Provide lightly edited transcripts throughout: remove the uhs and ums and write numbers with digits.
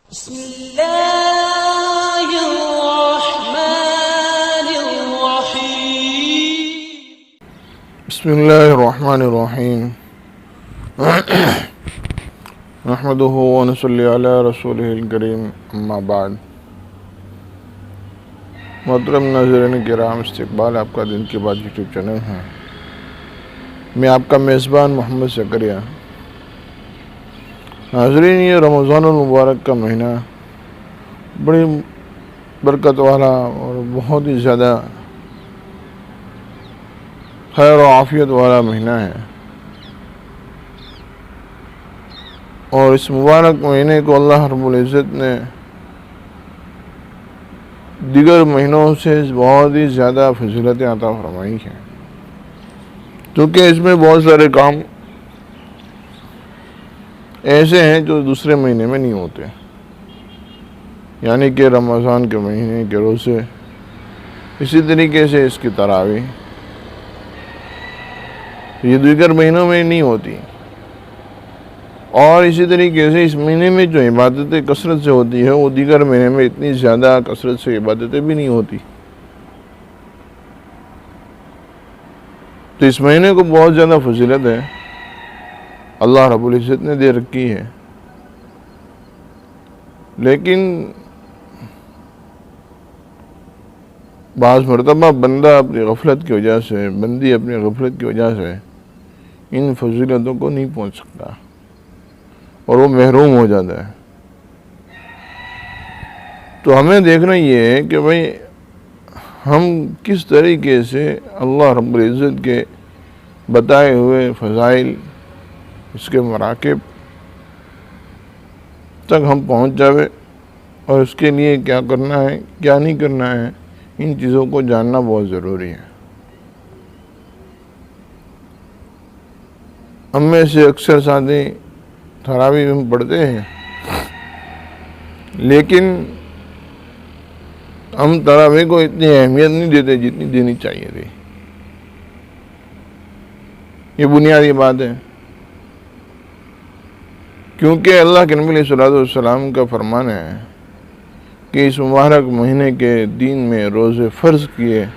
बिस्मिल्लाहिर्रहमानिर्रहीम नहमदुहु व नसल्ली अला रसूलिहिल करीम अम्मा बाद। मोहतरम नाज़रीन किराम, इस्तक़बाल आपका दिन के बाद यूट्यूब चैनल है। मैं आपका मेज़बान मोहम्मद ज़करिया। नाज़रीन, ये रमज़ानुल मुबारक का महीना बड़ी बरकत वाला और बहुत ही ज़्यादा खैर और आफ़ियत वाला महीना है, और इस मुबारक महीने को अल्लाह रब्बुल इज़्ज़त ने दीगर महीनों से बहुत ही ज़्यादा फजीलतें अता फरमाई हैं, क्योंकि इसमें बहुत सारे काम ऐसे हैं जो दूसरे महीने में नहीं होते। यानी कि रमज़ान के महीने के रोज़े, इसी तरीके से इसकी तरावी ये दीगर महीनों में नहीं होती, और इसी तरीके से इस महीने में जो इबादतें कसरत से होती है वो दीगर महीने में इतनी ज़्यादा कसरत से इबादतें भी नहीं होती। तो इस महीने को बहुत ज़्यादा फजीलत है, अल्लाह रब्बुल इज़्ज़त ने दे रखी है। लेकिन बाज़ मरतबा बंदा अपनी गफलत की वजह से, बंदी अपनी गफलत की वजह से इन फजीलतों को नहीं पहुंच सकता और वो महरूम हो जाता है। तो हमें देखना ये है कि भाई हम किस तरीके से अल्लाह रब्बुल इज़्ज़त के बताए हुए फ़ज़ाइल, इसके मराकिब तक हम पहुंच जावे, और उसके लिए क्या करना है क्या नहीं करना है, इन चीज़ों को जानना बहुत ज़रूरी है। हम में से अक्सर साथी तरावी में पढ़ते हैं, लेकिन हम तरावी को इतनी अहमियत नहीं देते जितनी देनी चाहिए थी। ये बुनियादी बात है, क्योंकि अल्लाह के नबी सल्लल्लाहु अलैहि वसल्लम का फरमान है कि इस मुबारक महीने के दिन में रोज़े फ़र्ज़ किए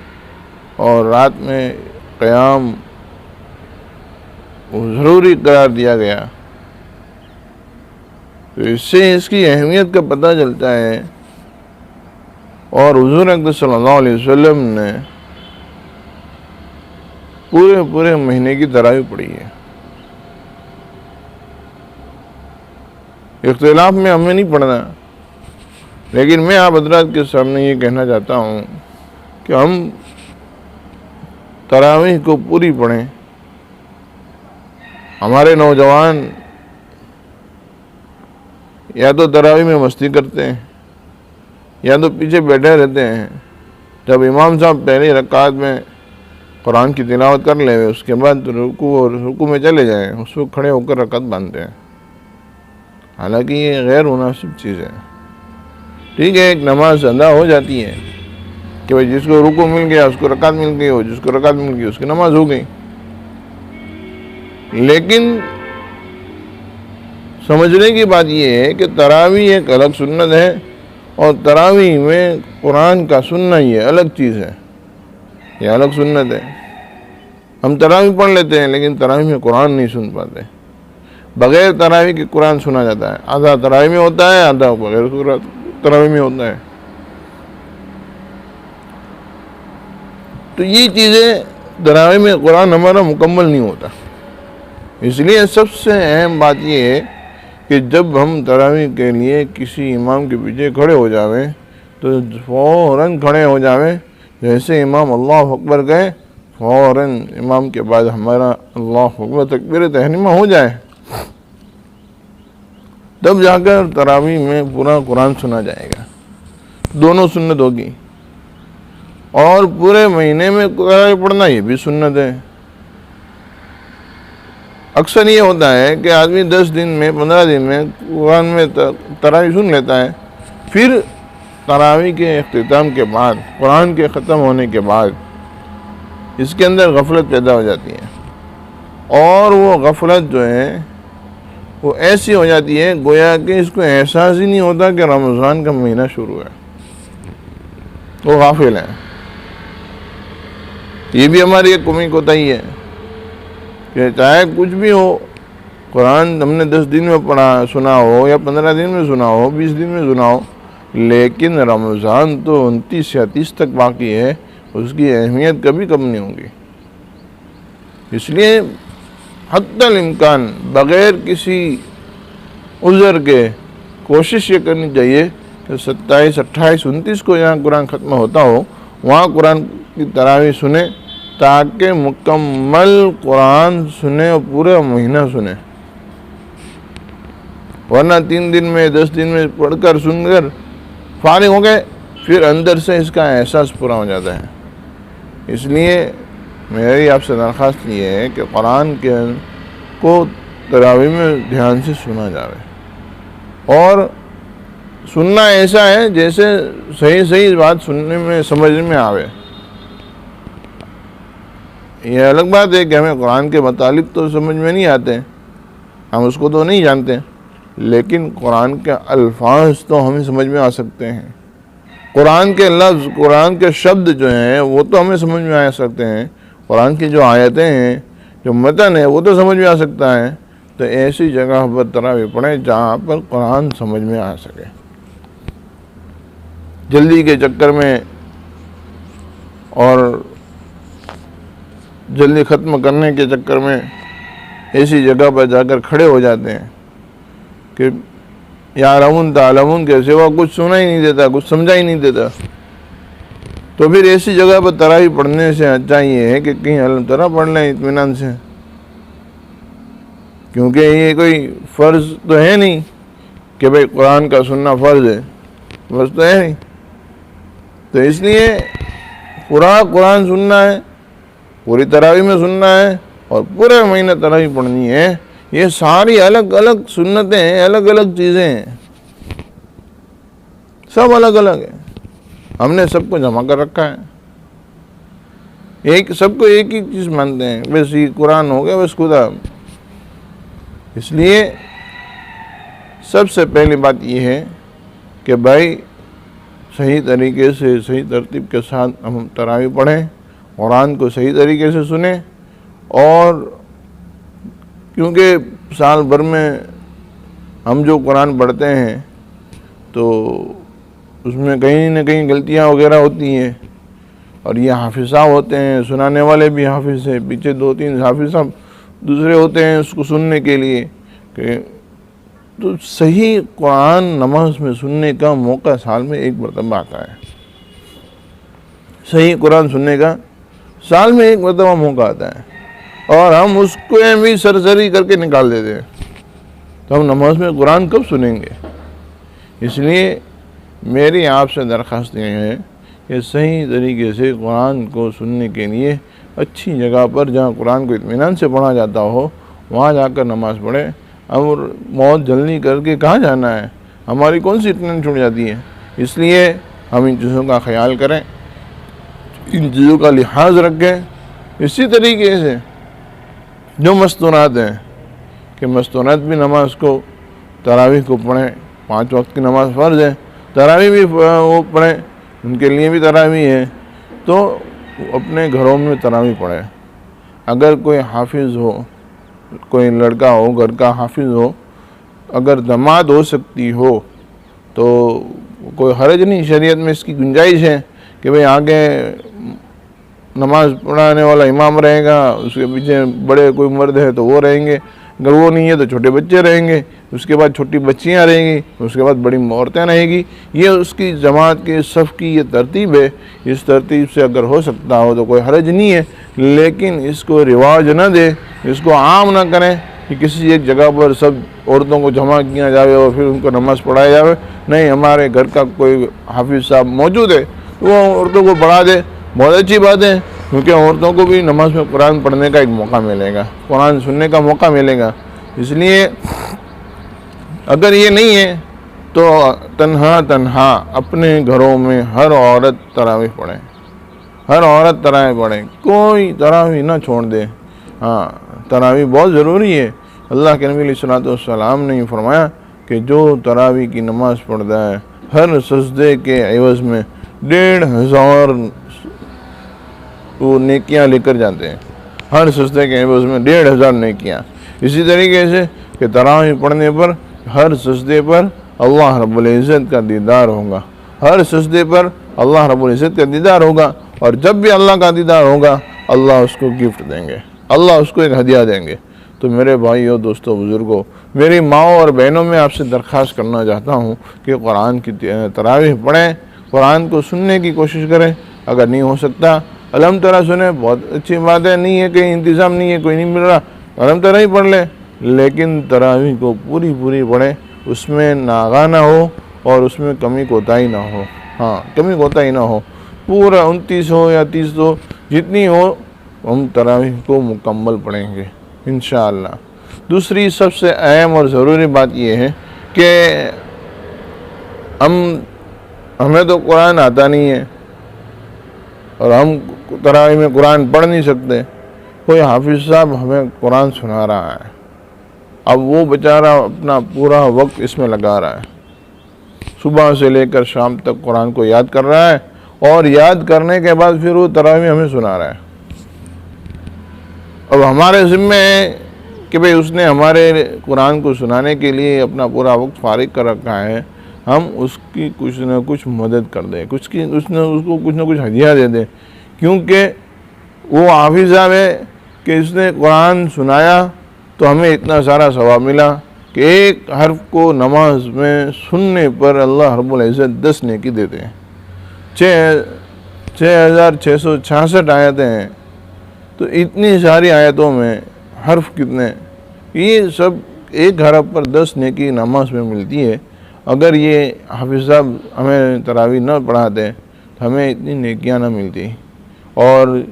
और रात में क़याम ज़रूरी करार दिया गया। तो इससे इसकी अहमियत का पता चलता है, और हुज़ूर अक़दस सल्लल्लाहु अलैहि वसल्लम ने पूरे महीने की तरावी पढ़ी है। इख्तिलाफ में हमें नहीं पढ़ना, लेकिन मैं आप हज़रात के सामने ये कहना चाहता हूँ कि हम तरावी को पूरी पढ़ें। हमारे नौजवान या तो तरावी में मस्ती करते हैं या तो पीछे बैठे रहते हैं। जब इमाम साहब पहली रकात में कुरान की तिलावत कर ले, उसके बाद रुकू में चले जाएं, उस वक्त खड़े होकर रकात बांधते हैं। हालांकि ये गैर मुनासिब चीज़ है। ठीक है, एक नमाज अदा हो जाती है कि भाई जिसको रुकू मिल गया उसको रकात मिल गई, और जिसको रकात मिल गई उसकी नमाज हो गई। लेकिन समझने की बात यह है कि तरावी एक अलग सुन्नत है, और तरावी में कुरान का सुनना ये अलग चीज़ है, ये अलग सुन्नत है। हम तरावी पढ़ लेते हैं, लेकिन तरावी में कुरान नहीं सुन पाते। बग़ैर तरावी के कुरान सुना जाता है, आधा तरावी में होता है, आधा बग़ैर तरावी में होता है। तो ये चीज़ें तरावी में कुरान हमारा मुकम्मल नहीं होता। इसलिए सबसे अहम बात यह है कि जब हम तरावी के लिए किसी इमाम के पीछे खड़े हो जावें तो फ़ौरन खड़े हो जावें। जैसे इमाम अल्लाहु अकबर गए, फ़ौरन इमाम के बाद हमारा अल्लाहु अकबर तकबीर तहरीमा हो जाए, तब जाकर तरावी में पूरा कुरान सुना जाएगा। दोनों सुन्नत होगी, और पूरे महीने में तरावी पढ़ना ये भी सुन्नत है। अक्सर ये होता है कि आदमी 10 दिन में 15 दिन में कुरान में तरावी सुन लेता है, फिर तरावी के इख्तिताम के बाद, कुरान के ख़त्म होने के बाद इसके अंदर गफलत पैदा हो जाती है, और वो गफलत जो है वो ऐसी हो जाती है गोया कि इसको एहसास ही नहीं होता कि रमज़ान का महीना शुरू है, वो गाफिल है। ये भी हमारी एक कमी कोताही है कि चाहे कुछ भी हो, कुरान हमने 10 दिन में पढ़ा सुना हो या 15 दिन में सुना हो, 20 दिन में सुना हो, लेकिन रमज़ान तो 29 या 30 तक बाकी है, उसकी अहमियत कभी कम नहीं होगी। इसलिए हद्दल इम्कान बग़ैर किसी उज़र के कोशिश ये करनी चाहिए कि 27, 28, 29 को जहाँ कुरान ख़त्म होता हो वहाँ कुरान की तरावी सुने, ताकि मुकम्मल कुरान सुने और पूरा महीना सुने। वरना 3 दिन में 10 दिन में पढ़कर सुनकर फारिग हो गए, फिर अंदर से इसका एहसास पूरा हो जाता है। इसलिए मेरी आपसे दरख्वास्त ये है कि कुरान को तरावी में ध्यान से सुना जाए, और सुनना ऐसा है जैसे सही सही बात सुनने में समझ में आवे। यह अलग बात है कि हमें कुरान के मुतालिक तो समझ में नहीं आते, हम उसको तो नहीं जानते, लेकिन कुरान के अल्फाज तो हमें समझ में आ सकते हैं। कुरान के लफ्ज़, कुरान के शब्द जो हैं वो तो हमें समझ में आ सकते हैं। कुरान की जो आयतें हैं, जो मतन है, वो तो समझ में आ सकता है। तो ऐसी जगह पर तरावी पढ़ें जहाँ पर कुरान समझ में आ सके। जल्दी के चक्कर में और जल्दी ख़त्म करने के चक्कर में ऐसी जगह पर जाकर खड़े हो जाते हैं कि यारमून तालमून के सिवा कुछ सुना ही नहीं देता, कुछ समझा ही नहीं देता। तो फिर ऐसी जगह पर तरावी पढ़ने से अच्छा ये है कि कहीं अलग तरह पढ़ लें इत्मीनान से, क्योंकि ये कोई फ़र्ज़ तो है नहीं कि भाई कुरान का सुनना फ़र्ज़ है, फ़र्ज़ तो है नहीं। तो इसलिए पूरा कुरान सुनना है, पूरी तरावी में सुनना है और पूरे महीने तरावी पढ़नी है। ये सारी अलग अलग सुन्नतें हैं, अलग अलग चीज़ें हैं, सब अलग अलग है। हमने सबको जमा कर रखा है, एक सबको एक ही चीज़ मानते हैं, बस ये कुरान हो गया, बस खुदा। इसलिए सबसे पहली बात ये है कि भाई सही तरीके से, सही तरतीब के साथ हम तरावी पढ़ें, कुरान को सही तरीके से सुने। और क्योंकि साल भर में हम जो कुरान पढ़ते हैं तो उसमें कहीं न कहीं गलतियाँ वगैरह होती हैं, और ये हाफिज़ साहब होते हैं, सुनाने वाले भी हाफिज़ हैं, पीछे 2-3 हाफिज़ साहब दूसरे होते हैं उसको सुनने के लिए। कि तो सही कुरान नमाज में सुनने का मौका साल में एक मरतबा आता है, सही कुरान सुनने का साल में एक मरतबा मौका आता है, और हम उसको भी सरसरी करके निकाल देते हैं। तो हम नमाज में कुरान कब सुनेंगे? इसलिए मेरी आपसे दरख्वास्त ये है कि सही तरीके से कुरान को सुनने के लिए अच्छी जगह पर, जहाँ कुरान को इत्मीनान से पढ़ा जाता हो, वहाँ जाकर नमाज़ पढ़ें। और मौत जल्दी करके कहाँ जाना है, हमारी कौन सी इत्मीनान छूट जाती है। इसलिए हम इन चीज़ों का ख्याल करें, इन चीज़ों का लिहाज रखें। इसी तरीके से जो मस्तूरात हैं कि मस्तूरात भी नमाज को, तरावी को पढ़ें। 5 वक्त की नमाज फ़र्ज़ है, तरावी भी वो पढ़ें, उनके लिए भी तरावी है। तो अपने घरों में तरावी पढ़ें। अगर कोई हाफिज़ हो, कोई लड़का हो घर का हाफिज़ हो, अगर दमाद हो सकती हो तो कोई हर्ज नहीं, शरीयत में इसकी गुंजाइश है कि भाई आगे नमाज पढ़ाने वाला इमाम रहेगा, उसके पीछे बड़े कोई मर्द है तो वो रहेंगे, अगर वो नहीं है तो छोटे बच्चे रहेंगे, उसके बाद छोटी बच्चियां रहेंगी, उसके बाद बड़ी औरतें रहेंगी। ये उसकी जमात के सफ़ की ये तरतीब है। इस तरतीब से अगर हो सकता हो तो कोई हर्ज नहीं है, लेकिन इसको रिवाज न दे, इसको आम ना करें कि किसी एक जगह पर सब औरतों को जमा किया जाए और फिर उनको नमाज़ पढ़ाया जाए। नहीं, हमारे घर का कोई हाफिज़ साहब मौजूद है तो वो औरतों को पढ़ा दे, बहुत अच्छी बात है, क्योंकि औरतों को भी नमाज में कुरान पढ़ने का एक मौका मिलेगा, कुरान सुनने का मौका मिलेगा। इसलिए अगर ये नहीं है तो तन्हा अपने घरों में हर औरत तरावी पढ़े, हर औरत तरावी पढ़े, कोई तरावी ना छोड़ दे। हाँ, तरावी बहुत ज़रूरी है, अल्लाह के नबी अलैहिस्सलाम ने फरमाया कि जो तरावी की नमाज़ पढ़ता है हर सजदे के एवज़ में 1500 वो नेकियां लेकर जाते हैं। हर सजदे के एवज़ में 1500 नेकियां। इसी तरीके से कि तरावी पढ़ने पर हर सजदे पर अल्लाह रब्बुल इज़्ज़त का दीदार होगा, हर सजदे पर अल्लाह रब्बुल इज़्ज़त का दीदार होगा। और जब भी अल्लाह का दीदार होगा अल्लाह उसको गिफ्ट देंगे, अल्लाह उसको एक हदिया देंगे। तो मेरे भाइयों, दोस्तों, बुज़ुर्गों, मेरी माओ और बहनों में आपसे दरख्वास्त करना चाहता हूँ कि कुरान की तरावीह पढ़ें, कुरान को सुनने की कोशिश करें। अगर नहीं हो सकता अलम तरा सुने, बहुत अच्छी बात है, नहीं है कहीं इंतज़ाम नहीं है, कोई नहीं मिल रहा, अलम तरा ही पढ़ लें, लेकिन तरावीह को पूरी पूरी पढ़ें, उसमें नागा ना हो और उसमें कमी कोताही ना हो। हाँ, कमी कोताही ना हो, पूरा 29 हो या 30 हो, जितनी हो हम तरावीह को मुकम्मल पढ़ेंगे इंशाअल्लाह। दूसरी सबसे अहम और ज़रूरी बात यह है कि हमें तो कुरान आता नहीं है और हम तरावीह में कुरान पढ़ नहीं सकते। कोई हाफिज़ साहब हमें कुरान सुना रहा है, अब वो बेचारा अपना पूरा वक्त इसमें लगा रहा है, सुबह से लेकर शाम तक कुरान को याद कर रहा है और याद करने के बाद फिर वो तरावीह हमें सुना रहा है। अब हमारे ज़िम्मे है कि भाई उसने हमारे कुरान को सुनाने के लिए अपना पूरा वक्त फारिग कर रखा है, हम उसकी कुछ न कुछ मदद कर दें, उसको कुछ न कुछ हदिया दे दें, क्योंकि वो हाफिज़ साहब है कि इसने कुरान सुनाया तो हमें इतना सारा सवाब मिला कि एक हर्फ को नमाज में सुनने पर अल्लाह रब्बुल इज़्ज़त 10 नेकी देते हैं। 6666 आयतें हैं, तो इतनी सारी आयतों में हर्फ कितने, ये सब एक हरफ पर 10 नेकी नमाज में मिलती है। अगर ये हाफिज़ साहब हमें तरावीह न पढ़ाते तो हमें इतनी नेकियां न मिलती। और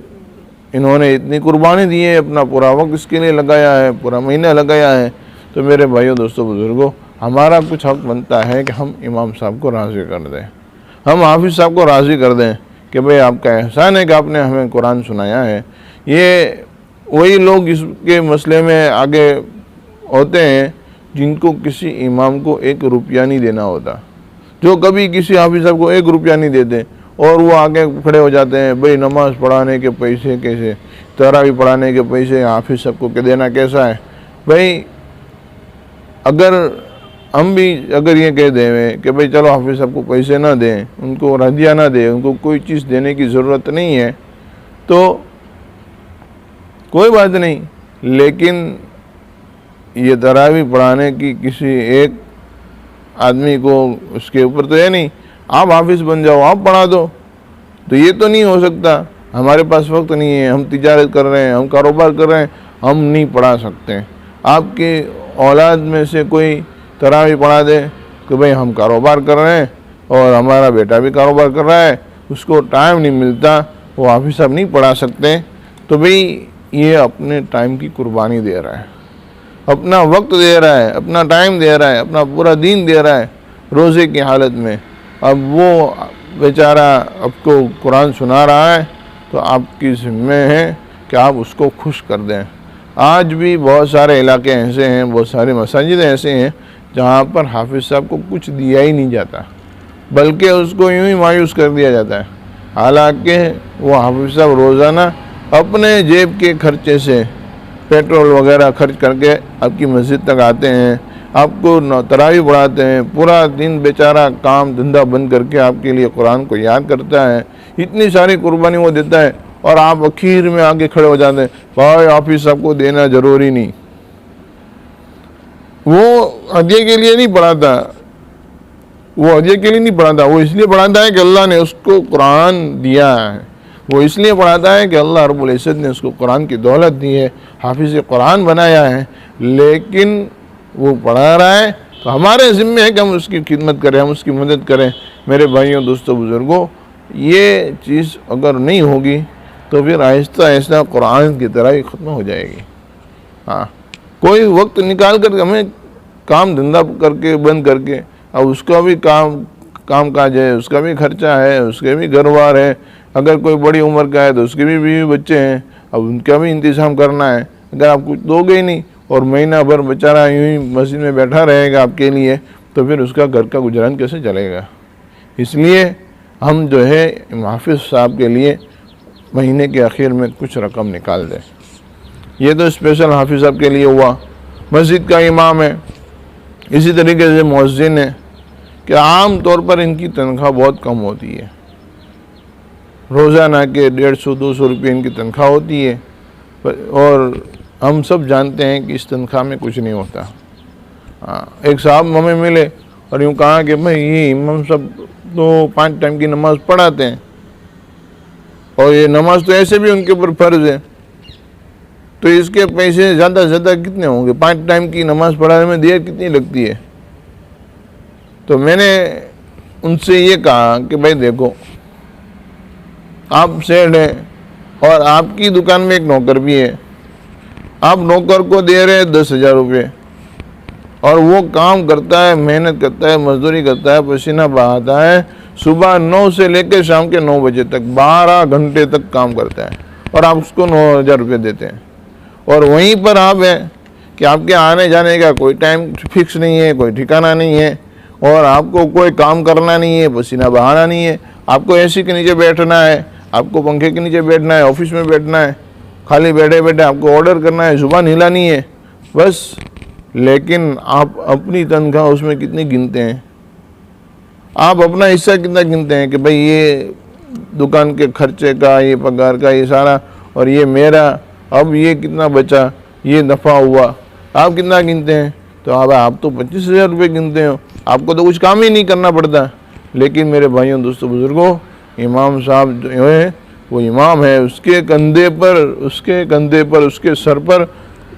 इन्होंने इतनी कुर्बानी दी है, अपना पूरा वक्त इसके लिए लगाया है, पूरा महीना लगाया है। तो मेरे भाइयों, दोस्तों, बुज़ुर्गों, हमारा कुछ हक़ बनता है कि हम इमाम साहब को राज़ी कर दें, हम हाफिज़ साहब को राज़ी कर दें कि भाई आपका एहसान है कि आपने हमें कुरान सुनाया है। ये वही लोग इसके मसले में आगे होते हैं जिनको किसी इमाम को 1 रुपया नहीं देना होता, जो कभी किसी हाफिज़ साहब को 1 रुपया नहीं देते और वो आगे खड़े हो जाते हैं, भाई नमाज़ पढ़ाने के पैसे कैसे, तरावीह पढ़ाने के पैसे हाफिज़ साहब को देना कैसा है। भाई अगर हम भी अगर ये कह दें कि भाई चलो हाफिज़ साहब को पैसे ना दें, उनको हदिया ना दें, उनको कोई चीज़ देने की ज़रूरत नहीं है, तो कोई बात नहीं, लेकिन ये तरावीह पढ़ाने की किसी एक आदमी को उसके ऊपर तो है नहीं, आप हाफिज़ बन जाओ, आप पढ़ा दो, तो ये तो नहीं हो सकता। हमारे पास वक्त नहीं है, हम तिजारत कर रहे हैं, हम कारोबार कर रहे हैं, हम नहीं पढ़ा सकते। आपके औलाद में से कोई तरावीह पढ़ा दे कि भाई हम कारोबार कर रहे हैं और हमारा बेटा भी कारोबार कर रहा है, उसको टाइम नहीं मिलता, वो हाफिज़ साहब नहीं पढ़ा सकते, तो भाई ये अपने टाइम की कुर्बानी दे रहा है, अपना वक्त दे रहा है, अपना टाइम दे रहा है, अपना पूरा दिन दे रहा है रोज़े की हालत में। अब वो बेचारा आपको कुरान सुना रहा है, तो आपकी ज़िम्मे है कि आप उसको खुश कर दें। आज भी बहुत सारे इलाके ऐसे हैं, बहुत सारे मसाजिद ऐसे हैं जहाँ पर हाफिज़ साहब को कुछ दिया ही नहीं जाता, बल्कि उसको यूँ ही मायूस कर दिया जाता है। हालांकि वो हाफिज़ साहब रोज़ाना अपने जेब के खर्चे से पेट्रोल वगैरह खर्च करके आपकी मस्जिद तक आते हैं, आपको तरावीह पढ़ाते हैं, पूरा दिन बेचारा काम धंधा बंद करके आपके लिए कुरान को याद करता है, इतनी सारी कुर्बानी वो देता है, और आप आखिर में आगे खड़े हो जाते हैं, भाई हाफिज़ साहब को देना ज़रूरी नहीं। वो हदिये के लिए नहीं पढ़ाता, वो हदिये के लिए नहीं पढ़ाता, वो इसलिए पढ़ाता है कि अल्लाह ने उसको कुरान दिया है, वो इसलिए पढ़ाता है कि अल्लाह रब्बुल इज़्ज़त ने उसको कुरान की दौलत दी है, हाफिज़ कुरान बनाया है। लेकिन वो पढ़ा रहा है तो हमारे ज़िम्मे है कि हम उसकी खिदमत करें, हम उसकी मदद करें। मेरे भाइयों, दोस्तों, बुज़ुर्गों, ये चीज़ अगर नहीं होगी तो फिर आहिस्ता आहिस्ता कुरान की तरह ही ख़त्म हो जाएगी। हाँ, कोई वक्त निकाल कर हमें काम धंधा करके बंद करके, अब उसका भी काम काज है, उसका भी खर्चा है, उसके भी घरवार है, अगर कोई बड़ी उम्र का है तो उसके भी बीवी बच्चे हैं, अब उनका भी इंतज़ाम करना है। अगर आप कुछ दोगे ही नहीं, और महीना भर बेचारा यूं ही मस्जिद में बैठा रहेगा आपके लिए, तो फिर उसका घर का गुजरान कैसे चलेगा। इसलिए हम जो है हाफिज़ साहब के लिए महीने के आखिर में कुछ रकम निकाल दें। ये तो स्पेशल हाफिज़ साहब के लिए हुआ। मस्जिद का इमाम है, इसी तरीके से मुअज्जिन है कि आम तौर पर इनकी तनख्वाह बहुत कम होती है, रोज़ाना के 150-200 रुपये इनकी तनख्वाह होती है, और हम सब जानते हैं कि इस तनख्वाह में कुछ नहीं होता। हाँ, एक साहब हमें मिले और यूँ कहा कि भाई ये इमाम सब तो 5 टाइम की नमाज़ पढ़ाते हैं, और ये नमाज तो ऐसे भी उनके ऊपर फ़र्ज़ है, तो इसके पैसे ज़्यादा से ज़्यादा कितने होंगे, 5 टाइम की नमाज़ पढ़ाने में देर कितनी लगती है। तो मैंने उनसे ये कहा कि भाई देखो, आप सेठ हैं और आपकी दुकान में एक नौकर भी है, आप नौकर को दे रहे हैं 10,000 रुपये, और वो काम करता है, मेहनत करता है, मजदूरी करता है, पसीना बहाता है, सुबह 9 से लेकर शाम के 9 बजे तक 12 घंटे तक काम करता है, और आप उसको 9,000 रुपये देते हैं। और वहीं पर आप हैं कि आपके आने जाने का कोई टाइम फिक्स नहीं है, कोई ठिकाना नहीं है, और आपको कोई काम करना नहीं है, पसीना बहाना नहीं है, आपको एसी के नीचे बैठना है, आपको पंखे के नीचे बैठना है, ऑफिस में बैठना है, खाली बैठे बैठे आपको ऑर्डर करना है, जुबान हिलानी है बस। लेकिन आप अपनी तनख्वाह उसमें कितनी गिनते हैं, आप अपना हिस्सा कितना गिनते हैं कि भाई ये दुकान के खर्चे का, ये पगार का, ये सारा, और ये मेरा, अब ये कितना बचा, ये नफ़ा हुआ, आप कितना गिनते हैं। तो आप तो 25,000 रुपये गिनते हो, आपको तो कुछ काम ही नहीं करना पड़ता। लेकिन मेरे भाइयों, दोस्तों, बुज़ुर्गों, इमाम साहब जो है वो इमाम है, उसके कंधे पर उसके सर पर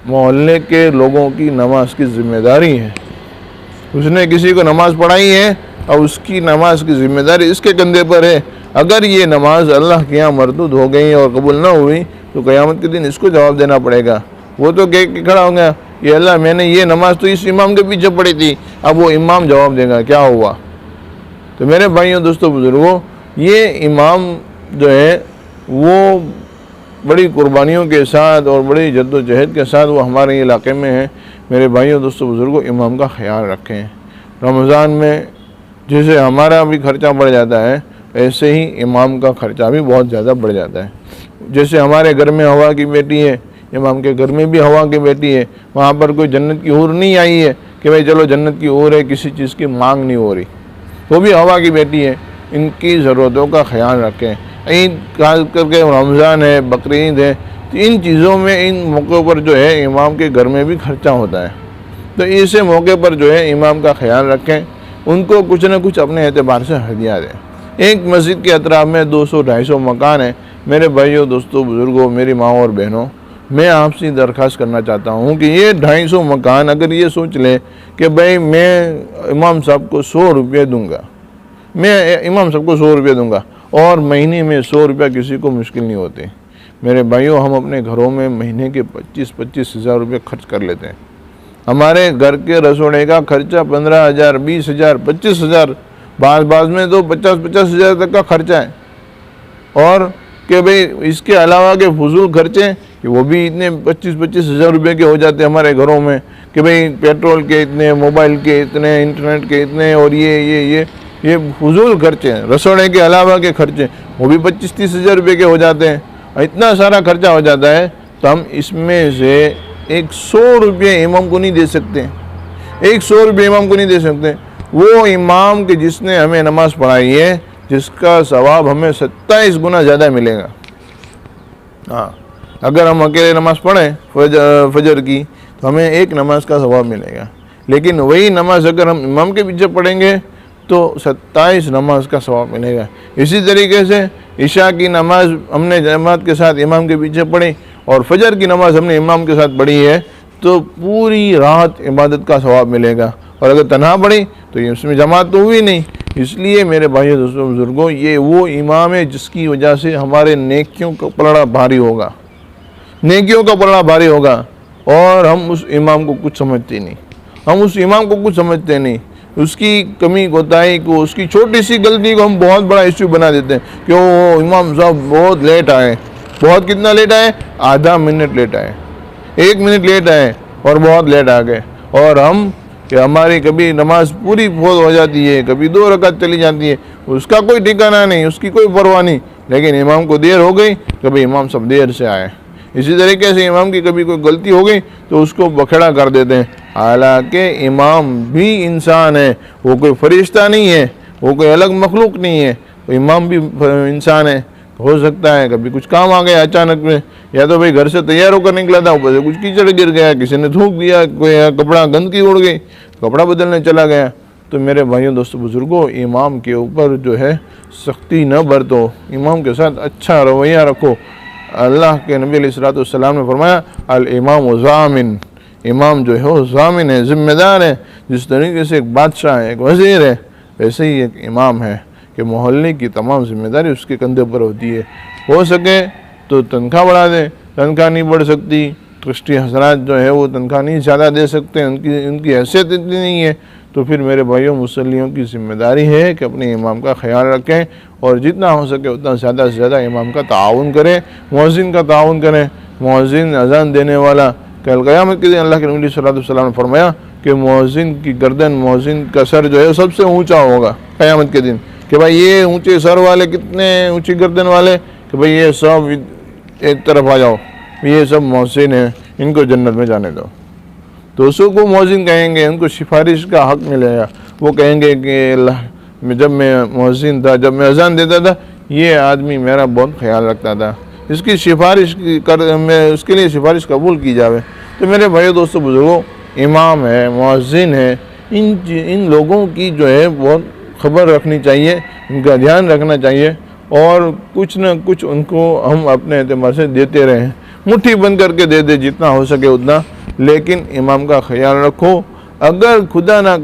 मोहल्ले के लोगों की नमाज की जिम्मेदारी है। उसने किसी को नमाज पढ़ाई है और उसकी नमाज की जिम्मेदारी इसके कंधे पर है। अगर ये नमाज अल्लाह के यहाँ मरदूद हो गई और कबूल ना हुई तो क़यामत के दिन इसको जवाब देना पड़ेगा। वो तो कह के खड़ा हो गया, ये अल्लाह मैंने ये नमाज तो इस इमाम के पीछे पढ़ी थी, अब वो इमाम जवाब देगा क्या हुआ। तो मेरे भाइयों, दोस्तों, बुज़ुर्गों, ये इमाम जो है वो बड़ी कुर्बानियों के साथ और बड़ी जद्दोजहद के साथ वो हमारे इलाके में है। मेरे भाइयों, दोस्तों, बुज़ुर्गों, इमाम का ख्याल रखें। रमज़ान में जैसे हमारा भी खर्चा बढ़ जाता है, ऐसे ही इमाम का खर्चा भी बहुत ज़्यादा बढ़ जाता है। जैसे हमारे घर में हवा की बेटी है, इमाम के घर में भी हवा की बेटी है। वहाँ पर कोई जन्नत की हूर नहीं आई है कि भाई चलो जन्नत की हूर है, किसी चीज़ की मांग नहीं हो रही, वो भी हवा की बेटी है। इनकी ज़रूरतों का ख्याल रखें। ईद खास करके रमज़ान है, बकरीद है, तो इन चीज़ों में, इन मौक़ों पर जो है इमाम के घर में भी खर्चा होता है। तो ऐसे मौके पर जो है इमाम का ख्याल रखें, उनको कुछ न कुछ अपने एतबार से हदिया दें। एक मस्जिद के अतराफ़ में 200-250 मकान है। मेरे भाइयों, दोस्तों, बुज़ुर्गों, मेरी माँ और बहनों, मैं आपसे दरख्वास्त करना चाहता हूँ कि ये 250 मकान अगर ये सोच लें कि भाई मैं इमाम साहब को 100 रुपये दूँगा, मैं इमाम साहब को 100 रुपये दूँगा, और महीने में 100 रुपया किसी को मुश्किल नहीं होते। मेरे भाइयों, हम अपने घरों में महीने के 25-25 हज़ार रुपये खर्च कर लेते हैं। हमारे घर के रसोड़े का खर्चा 15,000, 20,000, 25,000, बाज़ में तो 50-50 हज़ार तक का खर्चा है। और कि भाई इसके अलावा के फजूल खर्चे कि वो भी इतने 25-25 हज़ार रुपये के हो जाते हैं हमारे घरों में कि भाई पेट्रोल के इतने, मोबाइल के इतने, इंटरनेट के इतने, और ये फजूल खर्चे हैं। रसोड़े के अलावा के खर्चे वो भी 25-30 हज़ार रुपये के हो जाते हैं। इतना सारा खर्चा हो जाता है, तो हम इसमें से एक 100 रुपये इमाम को नहीं दे सकते। एक 100 रुपये इमाम को नहीं दे सकते। वो इमाम के जिसने हमें नमाज़ पढ़ाई है, जिसका सवाब हमें 27 गुना ज़्यादा मिलेगा। हाँ, अगर हम अकेले नमाज़ पढ़ें फजर की तो हमें एक नमाज का सवाब मिलेगा, लेकिन वही नमाज अगर हम इमाम के पीछे पढ़ेंगे तो 27 नमाज का सवाब मिलेगा। इसी तरीके से इशा की नमाज हमने जमात के साथ इमाम के पीछे पढ़ी और फजर की नमाज हमने इमाम के साथ पढ़ी है, तो पूरी रात इबादत का सवाब मिलेगा। और अगर तन्हा पढ़ी तो ये उसमें जमात तो हुई नहीं। इसलिए मेरे भाइयों, दोस्तों, बुजुर्गों, ये वो इमाम है जिसकी वजह से हमारे नेकियों का पलड़ा भारी होगा, नेकियों का पलड़ा भारी होगा। और हम उस इमाम को कुछ समझते नहीं, हम उस इमाम को कुछ समझते नहीं। उसकी कमी कोताही को, उसकी छोटी सी गलती को हम बहुत बड़ा इश्यू बना देते हैं कि वो इमाम साहब बहुत लेट आए। बहुत कितना लेट आए? आधा मिनट लेट आए, 1 मिनट लेट आए, और बहुत लेट आ गए, और हम कि हमारी कभी नमाज पूरी बहुत हो जाती है, कभी 2 रकात चली जाती है, उसका कोई ठिकाना नहीं, उसकी कोई परवाह नहीं, लेकिन इमाम को देर हो गई, कभी इमाम सब देर से आए। इसी तरीके से इमाम की कभी कोई गलती हो गई तो उसको बखेड़ा कर देते हैं, हालांकि इमाम भी इंसान है, वो कोई फरिश्ता नहीं है, वो कोई अलग मखलूक नहीं है, तो इमाम भी इंसान है। हो सकता है कभी कुछ काम आ गया अचानक में, या तो भाई घर से तैयार होकर निकला था, ऊपर से कुछ कीचड़ गिर गया, किसी ने थूक दिया, कोई कपड़ा गंदगी उड़ गई, कपड़ा बदलने चला गया। तो मेरे भाइयों दोस्तों बुजुर्गों, इमाम के ऊपर जो है सख्ती न बरतो, इमाम के साथ अच्छा रवैया रखो। अल्लाह के नबी अलैहिस्सलाम ने फरमाया, अल इमाम ज़ामिन, इमाम जो है वो ज़ामिन है, ज़िम्मेदार है। जिस तरीके से एक बादशाह है, एक वज़ीर है, वैसे ही एक इमाम है कि मोहल्ले की तमाम जिम्मेदारी उसके कंधे पर होती है। हो सके तो तनख्वाह बढ़ा दे, तनख्वाह नहीं बढ़ सकती, ट्रस्टी हजरात जो है वो तनख्वाह नहीं ज़्यादा दे सकते, उनकी हैसियत इतनी नहीं है, तो फिर मेरे भाइयों मुसल्लियों की जिम्मेदारी है कि अपने इमाम का ख्याल रखें और जितना हो सके उतना ज़्यादा से ज़्यादा इमाम का ताउन करें, मुअज्जिन का ताउन करें। मुअज्जिन अज़ान देने वाला, कल क़यामत के दिन अल्लाह के नबी सल्लल्लाहु अलैहि वसल्लम ने फरमाया कि मुअज्जिन की गर्दन, मुअज्जिन का सर जो है सबसे ऊँचा होगा क़यामत के दिन, कि भाई ये ऊँचे सर वाले, कितने ऊँची गर्दन वाले, कि भाई ये सब एक तरफ आ जाओ, ये सब मुअज्जिन हैं, इनको जन्नत में जाने दो। तो उसको मुअज्जिन कहेंगे, उनको सिफारिश का हक़ मिलेगा। वो कहेंगे कि अल्लाह, जब मैं मुअज्जिन था, जब मैं अज़ान देता था, ये आदमी मेरा बहुत ख्याल रखता था, इसकी सिफारिश कर, मैं उसके लिए सिफारिश कबूल की जावे। तो मेरे भाइयों दोस्तों बुजुर्गों, इमाम है, मुअज्जिन है, इन लोगों की जो है बहुत खबर रखनी चाहिए, इनका ध्यान रखना चाहिए, और कुछ न कुछ उनको हम अपने एतबार से देते रहें, मुट्ठी बंद करके दे दे जितना हो सके उतना, लेकिन इमाम का ख्याल रखो। अगर खुदा ना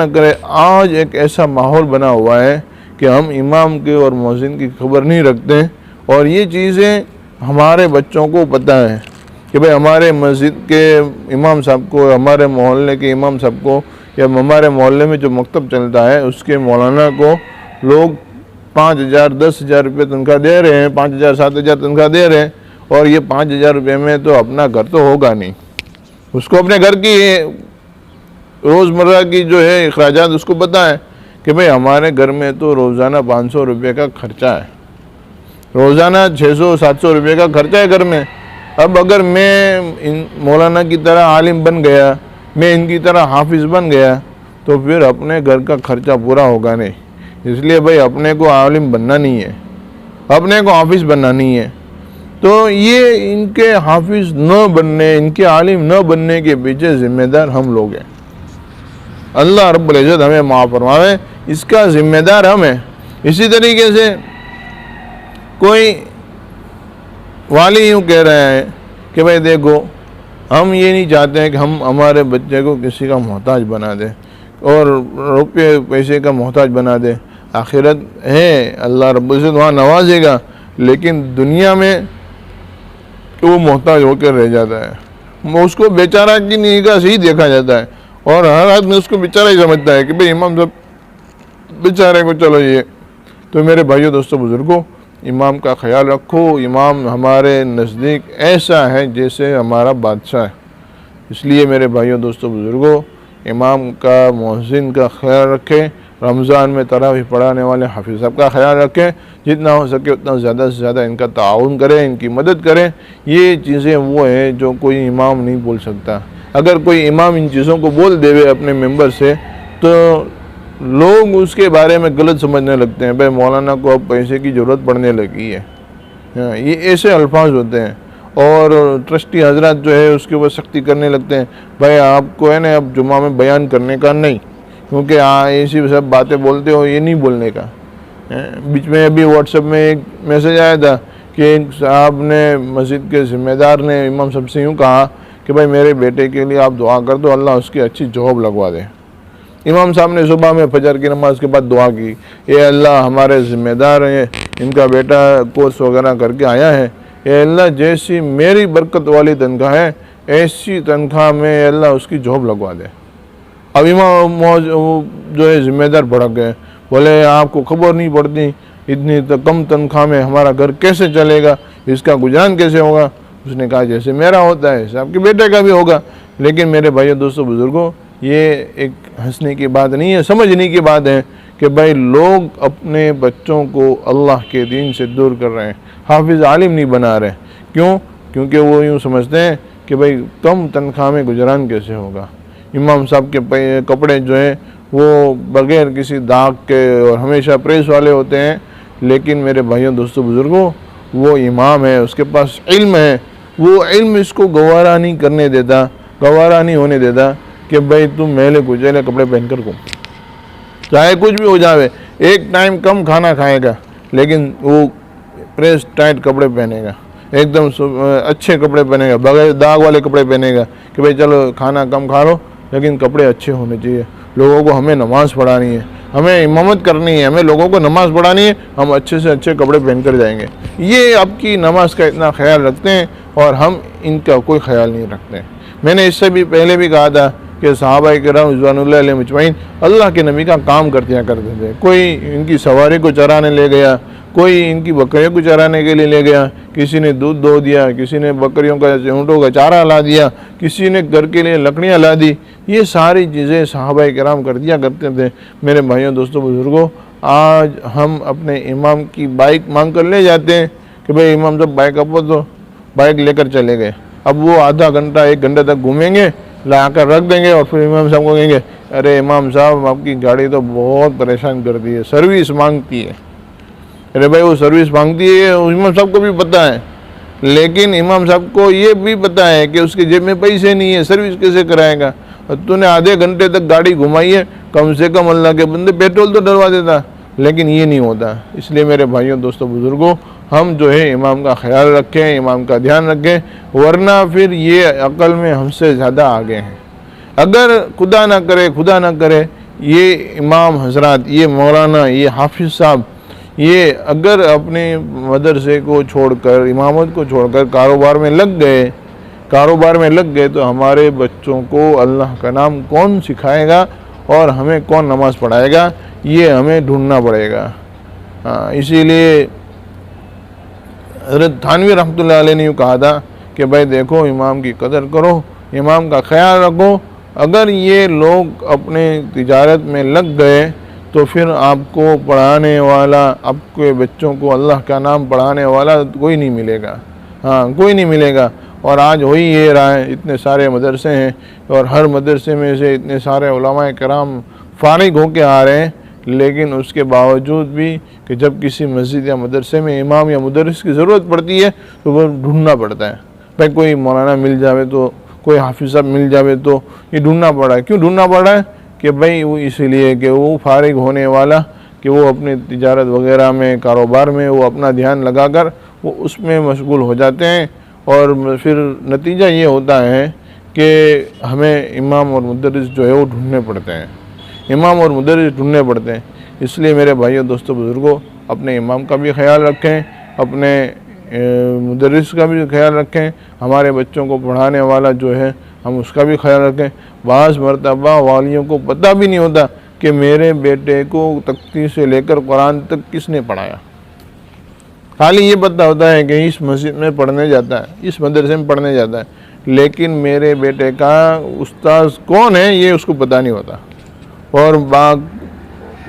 करे आज एक ऐसा माहौल बना हुआ है कि हम इमाम के और मुअज्जिन की खबर नहीं रखते, और ये चीज़ें हमारे बच्चों को पता है कि भाई हमारे मस्जिद के इमाम साहब को, हमारे मोहल्ले के इमाम साहब को, या हमारे मोहल्ले में जो मकतब चलता है उसके मौलाना को लोग 5,000 10,000 रुपये तनख्वाह दे रहे हैं, 5,000 7,000 तनख्वाह दे रहे हैं, और ये 5,000 रुपये में तो अपना घर तो होगा नहीं, उसको अपने घर की रोज़मर्रा की जो है अखराजात उसको पता है कि भाई हमारे घर में तो रोज़ाना 500 रुपये का खर्चा है, रोज़ाना 600-700 रुपये का खर्चा है घर में। अब अगर मैं इन मौलाना की तरह आलिम बन गया, मैं इनकी तरह हाफिज़ बन गया, तो फिर अपने घर का खर्चा पूरा होगा नहीं। इसलिए भाई अपने को आलिम बनना नहीं है, अपने को हाफिज़ बनना नहीं है। तो ये इनके हाफिज़ न बनने, इनके आलिम न बनने के पीछे ज़िम्मेदार हम लोग हैं। अल्लाह रब्बुल इज़्ज़त हमें माफ़ फरमावे, इसका ज़िम्मेदार हम हैं। इसी तरीके से कोई वाली यूँ कह रहा है कि भाई देखो, हम ये नहीं चाहते हैं कि हम हमारे बच्चे को किसी का मोहताज बना दें और रुपये पैसे का मोहताज बना दें। आखिरत है, अल्लाह रब्बुल इज़्ज़त वहाँ नवाजेगा, लेकिन दुनिया में वो मोहताज होकर रह जाता है, उसको बेचारा की निगाह से ही देखा जाता है, और हर आदमी उसको बेचारा ही समझता है कि भाई इमाम साहब बेचारे को चलो ये। तो मेरे भाइयों दोस्तों बुजुर्गों, इमाम का ख्याल रखो। इमाम हमारे नज़दीक ऐसा है जैसे हमारा बादशाह है। इसलिए मेरे भाइयों दोस्तों बुजुर्गों, इमाम का, मुअज्जिन का ख्याल रखें। रमज़ान में तरावीह पढ़ाने वाले हाफिज़ साहब का ख्याल रखें, जितना हो सके उतना ज़्यादा से ज़्यादा इनका ताउन करें, इनकी मदद करें। ये चीज़ें वो हैं जो कोई इमाम नहीं बोल सकता। अगर कोई इमाम इन चीज़ों को बोल देवे अपने मेंबर से, तो लोग उसके बारे में गलत समझने लगते हैं, भाई मौलाना को अब पैसे की ज़रूरत पड़ने लगी है। ये ऐसे अल्फाज होते हैं, और ट्रस्टी हजरात जो है उसके ऊपर सख्ती करने लगते हैं, भाई आपको है ना अब जुमा में बयान करने का नहीं, क्योंकि ऐसी सब बातें बोलते हो, ये नहीं बोलने का। बीच में अभी व्हाट्सएप में एक मैसेज आया था कि एक साहब ने, मस्जिद के ज़िम्मेदार ने इमाम साहब से यूँ कहा कि भाई मेरे बेटे के लिए आप दुआ कर दो, अल्लाह उसकी अच्छी जॉब लगवा दे। इमाम साहब ने सुबह में फजर की नमाज के बाद दुआ की, ये अल्लाह हमारे ज़िम्मेदार हैं, इनका बेटा कोर्स वगैरह करके आया है, ये अल्लाह जैसी मेरी बरकत वाली तनख्वाह है ऐसी तनख्वाह में अल्लाह उसकी जॉब लगवा दे। अब इमाम जो है ज़िम्मेदार भड़क गए, बोले आपको खबर नहीं पड़ती, इतनी तो कम तनख्वाह में हमारा घर कैसे चलेगा, इसका गुजारान कैसे होगा। उसने कहा जैसे मेरा होता है ऐसे आपके बेटे का भी होगा, लेकिन मेरे भाइयों दोस्तों बुज़ुर्गों, ये एक हंसने की बात नहीं है, समझने की बात है कि भाई लोग अपने बच्चों को अल्लाह के दीन से दूर कर रहे हैं, हाफिज़ आलिम नहीं बना रहे। क्यों? क्योंकि वो यूँ समझते हैं कि भाई कम तनख्वाह में गुजरान कैसे होगा। इमाम साहब के कपड़े जो हैं वो बग़ैर किसी दाग के और हमेशा प्रेस वाले होते हैं। लेकिन मेरे भाइयों दोस्तों बुज़ुर्गों, वो इमाम है, उसके पास इल्म है, वो इल्म इसको गवारा नहीं करने देता, गवारा नहीं होने देता कि भाई तुम मैले कुचैले कपड़े पहनकर घूम, चाहे कुछ भी हो जावे। एक टाइम कम खाना खाएगा लेकिन वो प्रेस टाइट कपड़े पहनेगा, एकदम अच्छे कपड़े पहनेगा, बगैर दाग वाले कपड़े पहनेगा कि भाई चलो खाना कम खा लो लेकिन कपड़े अच्छे होने चाहिए। लोगों को हमें नमाज़ पढ़ानी है, हमें इमामत करनी है, हमें लोगों को नमाज़ पढ़ानी है, हम अच्छे से अच्छे कपड़े पहन कर जाएंगे। ये आपकी नमाज का इतना ख्याल रखते हैं और हम इनका कोई ख्याल नहीं रखते। मैंने इससे भी पहले भी कहा था कि सहाबा किराम रिज़वानुल्लाह अलैहिम अजमईन अल्लाह के नबी का काम करते थे। कोई इनकी सवारी को चराने ले गया, कोई इनकी बकरियों को चराने के लिए ले गया, किसी ने दूध दो दिया, किसी ने बकरियों का ऊँटों का चारा ला दिया, किसी ने घर के लिए लकड़ियाँ ला दी। ये सारी चीज़ें सहाबा किराम कर दिया करते थे। मेरे भाइयों दोस्तों बुज़ुर्गों, आज हम अपने इमाम की बाइक मांग कर ले जाते हैं कि भाई इमाम साहब बाइक अपो, तो बाइक लेकर चले गए। अब वो आधा घंटा 1 घंटे तक घूमेंगे, ला कर रख देंगे और फिर इमाम साहब को कहेंगे अरे इमाम साहब आपकी गाड़ी तो बहुत परेशान करती है, सर्विस मांगती है। अरे भाई वो सर्विस मांगती है, इमाम साहब को भी पता है, लेकिन इमाम साहब को ये भी पता है कि उसके जेब में पैसे नहीं है, सर्विस कैसे कराएगा। और तूने आधे घंटे तक गाड़ी घुमाई है, कम से कम अल्लाह के बंदे पेट्रोल तो डलवा देता, लेकिन ये नहीं होता। इसलिए मेरे भाइयों दोस्तों बुज़ुर्गों, हम जो है इमाम का ख्याल रखें, इमाम का ध्यान रखें, वरना फिर ये अक़ल में हमसे ज़्यादा आगे हैं। अगर खुदा ना करे ये इमाम हजरात, ये मौलाना, ये हाफिज़ साहब, ये अगर अपने मदरसे को छोड़कर, इमामत को छोड़कर कारोबार में लग गए तो हमारे बच्चों को अल्लाह का नाम कौन सिखाएगा और हमें कौन नमाज़ पढ़ाएगा, ये हमें ढूंढना पड़ेगा। हाँ, इसीलिए हज़रत थानवी रहमतुल्लाह अलैह ने यूँ कहा था कि भाई देखो, इमाम की कदर करो, इमाम का ख्याल रखो। अगर ये लोग अपने तिजारत में लग गए तो फिर आपको पढ़ाने वाला, आपके बच्चों को अल्लाह का नाम पढ़ाने वाला कोई नहीं मिलेगा। हाँ, कोई नहीं मिलेगा। और आज हो ही ये रहा है, इतने सारे मदरसे हैं और हर मदरसे में से इतने सारे उलमाए किराम फारिग होके आ रहे हैं, लेकिन उसके बावजूद भी कि जब किसी मस्जिद या मदरसे में इमाम या मुदर्रिस की ज़रूरत पड़ती है तो वो ढूंढना पड़ता है। भाई कोई मौलाना मिल जावे तो, कोई हाफिज़ साहब मिल जावे तो, ये ढूंढना पड़ रहा है। क्यों ढूंढना पड़ रहा है? कि भाई वो इसलिए कि वो फारिग होने वाला, कि वो अपने तिजारत वगैरह में, कारोबार में वो अपना ध्यान लगाकर वो उसमें मशगूल हो जाते हैं और फिर नतीजा ये होता है कि हमें इमाम और मुदर्रिस जो है वो ढूंढने पड़ते हैं, इमाम और मुदर्रिस ढूंढने पड़ते हैं। इसलिए मेरे भाइयों दोस्तों बुज़ुर्गों, अपने इमाम का भी ख्याल रखें, अपने मुदर्रिस का भी ख्याल रखें, हमारे बच्चों को पढ़ाने वाला जो है हम उसका भी ख्याल रखें। बाज़ मरतबा वालियों को पता भी नहीं होता कि मेरे बेटे को तख्ती से लेकर कुरान तक किसने पढ़ाया। खाली ये पता होता है कि इस मस्जिद में पढ़ने जाता है, इस मदरसे में पढ़ने जाता है, लेकिन मेरे बेटे का उस्ताद कौन है ये उसको पता नहीं होता। और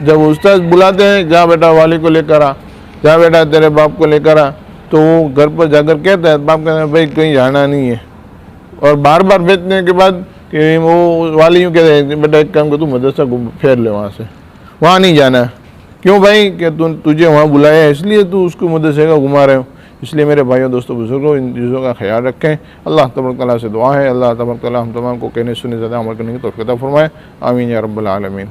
जब उस्ताद बुलाते हैं, जा बेटा वाली को लेकर आ, जा बेटा तेरे बाप को लेकर आ, तो वो घर पर जाकर कहता है, बाप कहता है भाई कहीं जाना नहीं है। और बार बार भेजने के बाद कि वो वाली यूँ कहते हैं, बेटा एक काम कर, तू मदरसा फेर ले वहाँ से, वहाँ नहीं जाना है। क्यों भाई? कि तुझे वहाँ बुलाया है इसलिए तू उसको मदरसे का घुमा रहे हो। इसलिए मेरे भाइयों दोस्तों बुजुर्गों, इन चीज़ों का ख्याल रखें। अल्लाह तबारक तआला से दुआ है, अल्लाह तबारक तआला हम तमाम को कहने सुनने ज़्यादा अमल करने की तौफीक अता फरमाए। आमीन या रब्बल आलमीन।